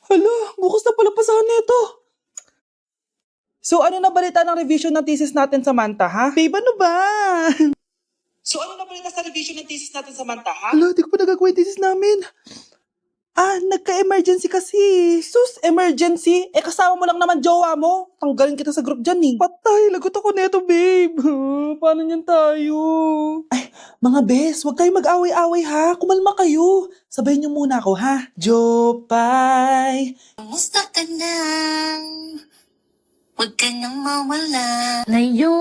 Hala, bukas na pala pasahan nito. So ano na balita ng revision ng thesis natin, Samantha, ha? Babe, ano ba? So ano na balita sa revision ng thesis natin, Samantha, ha? Hala, di ko pa nagagawa yung thesis namin. Nagka-emergency kasi. Sus, emergency? Kasama mo lang naman jowa mo. Tanggalin kita sa group dyan eh. Patay, lagot ako neto, babe. Paano niyan tayo? Ay, mga bes, huwag kayong mag-away-away ha. Kumalma kayo. Sabayin niyo muna ako ha. Jopay. Kumusta ka na? Huwag ka nang mawala. Ngayon.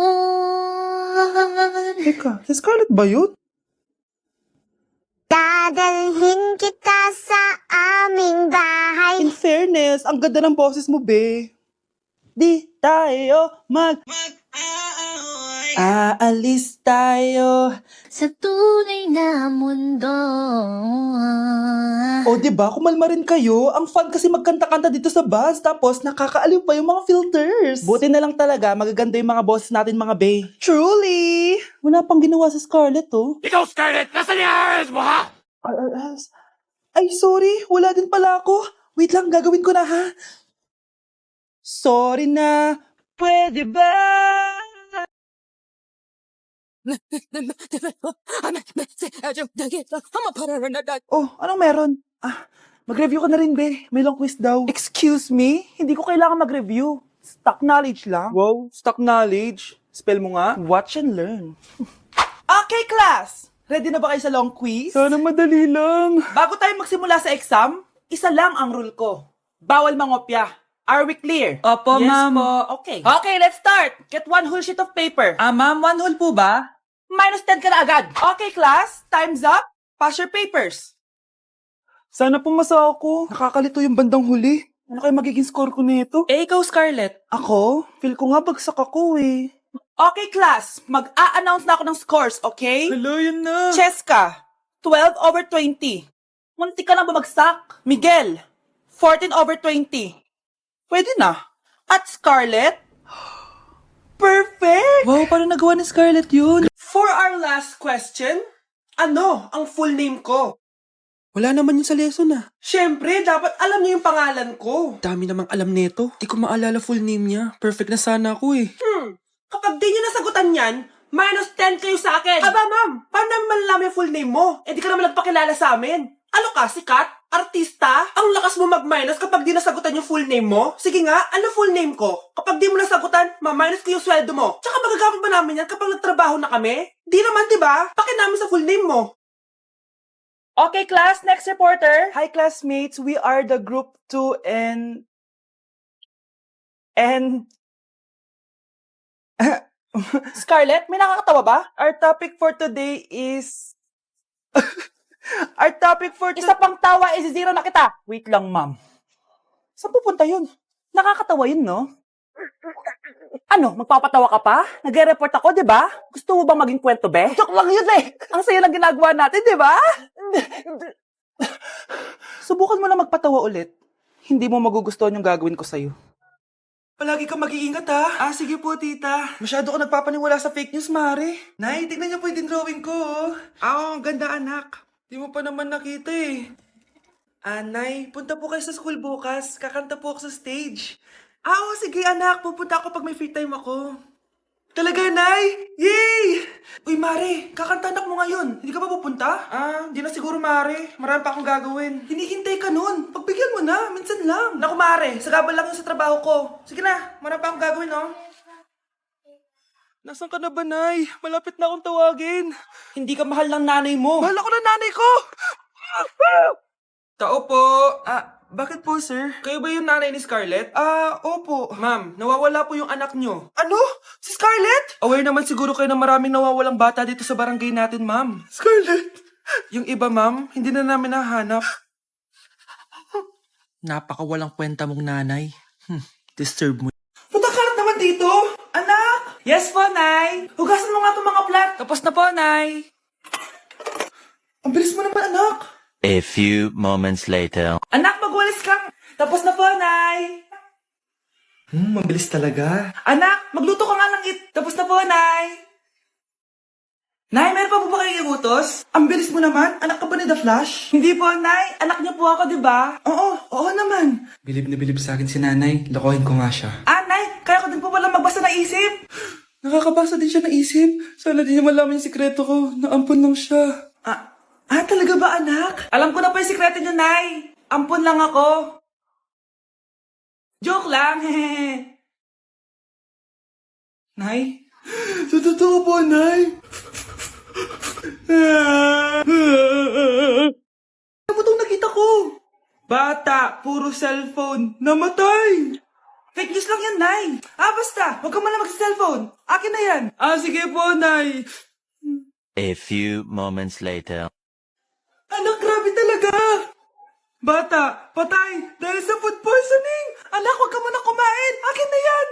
Teka, si Scarlett ba yun? Dadalhin kita sa aming bahay. In fairness, ang ganda ng boses mo, be. Di tayo aalis tayo. Sa tunay na mundo. O, diba? Kumalma rin kayo. Ang fun kasi magkanta-kanta dito sa bus. Tapos, nakakaaliw pa yung mga filters. Buti na lang talaga, magaganda yung mga boses natin, mga bae. Truly! Wala pang ginawa sa Scarlett, oh. Ikaw, Scarlett! Nasaan yung ayos mo, ha? Ay, sorry. Wala din pala ako. Wait lang, gagawin ko na, ha? Sorry na. Pwede ba? Oh, anong meron? Mag-review ka na rin, be. May long quiz daw. Excuse me? Hindi ko kailangan mag-review. Stock knowledge lang. Wow, stock knowledge. Spell mo nga. Watch and learn. Okay, class! Ready na ba kayo sa long quiz? Sana madali lang. Bago tayo magsimula sa exam, isa lang ang rule ko. Bawal mangopya. Are we clear? Opo, yes, ma'am. Po. Okay. Okay, let's start. Get one whole sheet of paper. Ma'am, one whole po ba? Minus 10 ka na agad. Okay, class. Time's up. Pass your papers. Sana pumasa ako. Nakakalito yung bandang huli. Ano kayo magiging score ko nito? Ikaw, Scarlett. Ako? Feel ko nga bagsak ako eh. Okay, class. Mag-a-announce na ako ng scores, okay? Hello, yun na. Cheska, 12/20. Munti ka lang bumagsak. Miguel, 14/20. Pwede na. At Scarlett? Perfect! Wow, paano nagawa ni Scarlett yun? For our last question, ano ang full name ko? Wala naman yun sa lesson Siyempre, dapat alam niyo yung pangalan ko. Dami namang alam nito. Di ko maalala full name niya. Perfect na sana ako eh. Kapag di niyo nasagutan yan, minus 10 kayo sa akin. Aba ma'am, paano namin malalaman yung full name mo? Di ka naman nagpakilala sa amin. Ano ka, sikat? Artista? Ang lakas mo mag-minus kapag di nasagutan yung full name mo? Sige nga, ano full name ko? Kapag di mo nasagutan, ma-minus ko yung sweldo mo. Tsaka magagamit ba namin yan kapag nagtrabaho na kami? Di naman, diba? Pakin namin sa full name mo. Okay, class. Next reporter. Hi, classmates. We are the group 2 and... Scarlett, may nakakatawa ba? Our topic for today is... Isa pang tawa is zero na kita. Wait lang, ma'am. Saan pupunta yun? Nakakatawa yun, no? Ano, magpapatawa ka pa? Nagre-report ako, di ba? Gusto mo bang maging kwento, be? Joke lang yun eh. Ang sayo lang ginagawa natin, di ba? Subukan mo na magpatawa ulit. Hindi mo magugustuhan yung gagawin ko sa'yo. Palagi kang mag-iingat, ha? Sige po, tita. Masyado ka nagpapaniwala sa fake news, Mare. Nay, tignan niyo po yung drawing ko, oh. Ang ganda, anak. Di mo pa naman nakita, eh. Nay, punta po kayo sa school bukas. Kakanta po ako sa stage. Sige, anak. Pupunta ako pag may free time ako. Talaga, Nay? Yay! Uy, Mare, kakanta anak mo ngayon. Hindi ka pa pupunta? Hindi na siguro, Mare. Marami pa akong gagawin. Hinihintay ka nun. Pagbigyan mo na. Minsan lang. Naku, Mare. Sagabal lang yun sa trabaho ko. Sige na. Marami pa akong gagawin, no? Nasaan ka na ba, Nay? Malapit na akong tawagin. Hindi ka mahal ng nanay mo. Mahal ako ng nanay ko! Tao po. Bakit po, sir? Kayo ba yung nanay ni Scarlett? Opo. Ma'am, nawawala po yung anak nyo. Ano? Si Scarlett? Aware naman siguro kayo na maraming nawawalang bata dito sa barangay natin, ma'am. Scarlett? Yung iba, ma'am, hindi na namin nahanap. Napakawalang kwenta mong nanay. Disturb mo. Punta ka naman dito. Anak! Yes po, Nay. Hugasan mo nga itong mga plat. Tapos na po, Nay. Ang bilis mo naman, anak. A few moments later. Anak, magwalis kang. Tapos na po, Nay. Mabilis talaga. Anak, magluto ka nga ng Tapos na po, Nay. Nay, meron pa po ba kayong iutos? Ang bilis mo naman. Anak ka ba ni The Flash? Hindi po, Nay. Anak niyo po ako, di ba? Oo naman. Bilib na bilib sa akin si nanay. Lokohin ko nga siya. Nay! Kaya ko din po pala magbasa ng isip! Nakakabasa din siya ng isip. Sana din niya malaman yung sikreto ko. Naampon lang siya. Talaga ba, anak? Alam ko na po yung sikreto niyo, Nay. Ampon lang ako. Joke lang, hehe. Nay? Sa totoo po, Nay. Ano mo itong nakita ko? Bata, puro cellphone. Namatay! Fake news lang yan, Nay. Basta. Huwag ka malang mag-cellphone. Akin na yan. Sige po, Nay. A few moments later. Anak, grabe talaga! Bata, patay dahil sa food poisoning! Anak, huwag ka muna kumain! Akin na yan!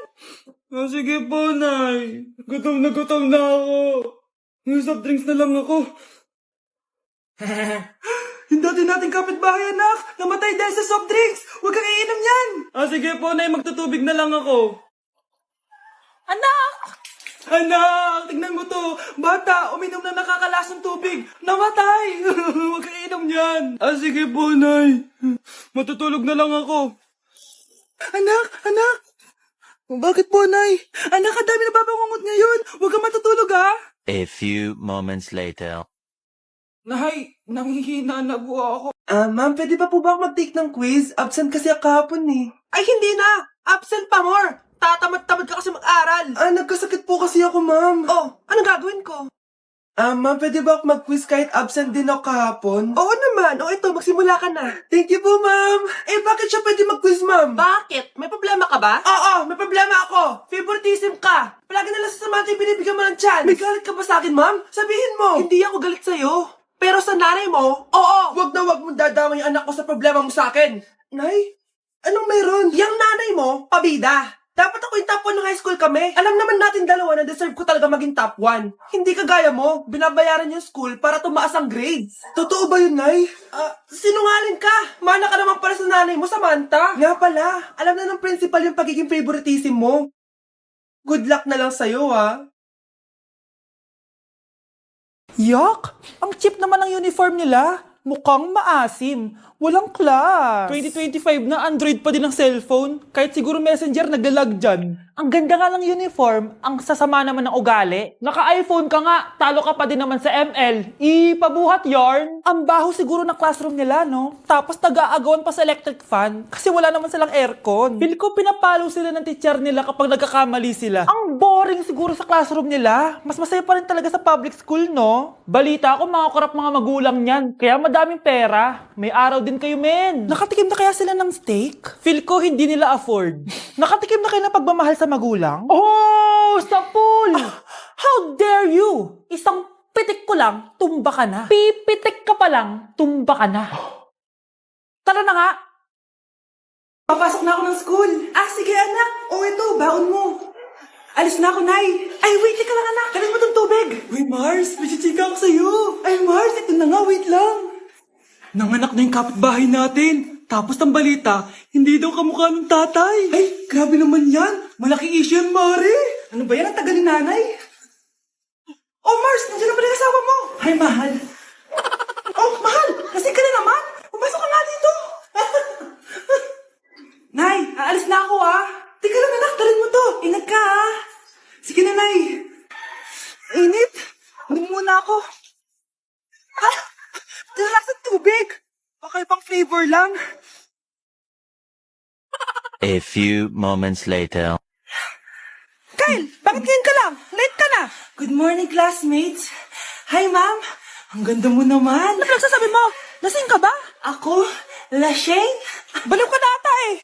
Sige po, Nay. Gutom na ako. Soft drinks na lang ako. Yung dati nating kapitbahay, anak! Namatay dahil sa soft drinks! Huwag kang iinom yan! Sige po, Nay. Magtutubig na lang ako. Anak! Anak! Tignan mo to! Bata, uminom na nakakalasang tubig! Namatay! Huwag kang inom yan! Sige po, Nay. Matutulog na lang ako. Anak! Bakit po, Nay? Anak, ang dami na babangungot ngayon! Huwag kang matutulog, ha? A few moments later. Nay, nanghihina na po ako. Ma'am, pwede pa po ba ako mag-take ng quiz? Absent kasi ako kahapon eh. Ay, hindi na! Absent pa more! Tatamad-tamad ka kasi mag-aral. Nagkasakit po kasi ako, ma'am. Anong gagawin ko? Ma'am, pwede ba ako mag-quiz kahit absent din ako kahapon? Oo naman. Ito, magsimula ka na. Thank you po, ma'am. Bakit siya pwede mag-quiz, ma'am? Bakit? May problema ka ba? Oo, may problema ako. Favoritism ka. Palagi na lang sa samantha yung binibigyan mo ng chance. May galit ka ba sa akin, ma'am? Sabihin mo. Hindi ako galit sa'yo. Pero sa nanay mo, oo. Wag na wag mong dadama yung anak ko sa problema mo sa akin. Nay, anong meron? Yang nanay mo, pabida. Dapat ako yung top 1 ng high school kami. Alam naman natin dalawa na deserve ko talaga maging top 1. Hindi kagaya mo, binabayaran yung school para tumaas ang grades. Totoo ba yun, Nay? Sinungaling ka. Mana ka naman pala sa nanay mo, Samantha. Nga pala, alam na ng principal yung pagiging favoritism mo. Good luck na lang sa'yo, ha? Yak! Ang cheap naman ng uniform nila. Mukhang maasim. Walang class. 2025 na Android pa din ang cellphone. Kahit siguro Messenger naglalag dyan. Ang ganda nga ng uniform, ang sasama naman ng ugali. Naka-iPhone ka nga, talo ka pa din naman sa ML. Ipabuhat yarn. Ang baho siguro ng classroom nila, no? Tapos nag-aagawan pa sa electric fan kasi wala naman silang aircon. Feel ko pinapalo sila ng teacher nila kapag nagkakamali sila. Ang boring siguro sa classroom nila. Mas masaya pa rin talaga sa public school, no? Balita ko mga korap mga magulang niyan. Kaya madaming pera. May araw din kayo, men. Nakatikim na kaya sila ng steak? Feel ko hindi nila afford. Nakatikim na kayo ng pagmamahal sa magulang? Oh, sa pool! How dare you? Isang pitik ko lang, tumba ka na. Pipitik ka pa lang, tumba ka na. Tara na nga. Papasok na ako ng school. Sige anak. Ito, baon mo. Alis na ako, Nay. Ay, wait ka lang, anak. Kanin mo tong tubig. Uy, Mars, may chichika ako sa'yo. Ay, Mars, ito na nga, wait lang. Nanganak na yung kapitbahay natin. Tapos ang balita, hindi daw kamukha ng tatay. Ay, grabe naman yan. Malaking issue yan, Mare. Ano ba yan? Ang tagal ni nanay. Mars, nandiyan na pala yung asawa mo. Hi, mahal. Mahal, lasing ka na naman. Pumasok ka nga dito. Nay, aalis na ako, Teka lang, anak, dalhin mo to. Ingat ka, Sige na, Nay. Init. Hindi muna ako. Dala sa tubig. Baka pang flavor lang. A few moments later. Kyle, bakit ngayon ka lang? Late ka na. Good morning, classmates. Hi, ma'am. Ang ganda mo naman. Ano nagsasabi mo? Lasing ka ba? Ako? Lasing? Baliw ka na ata eh.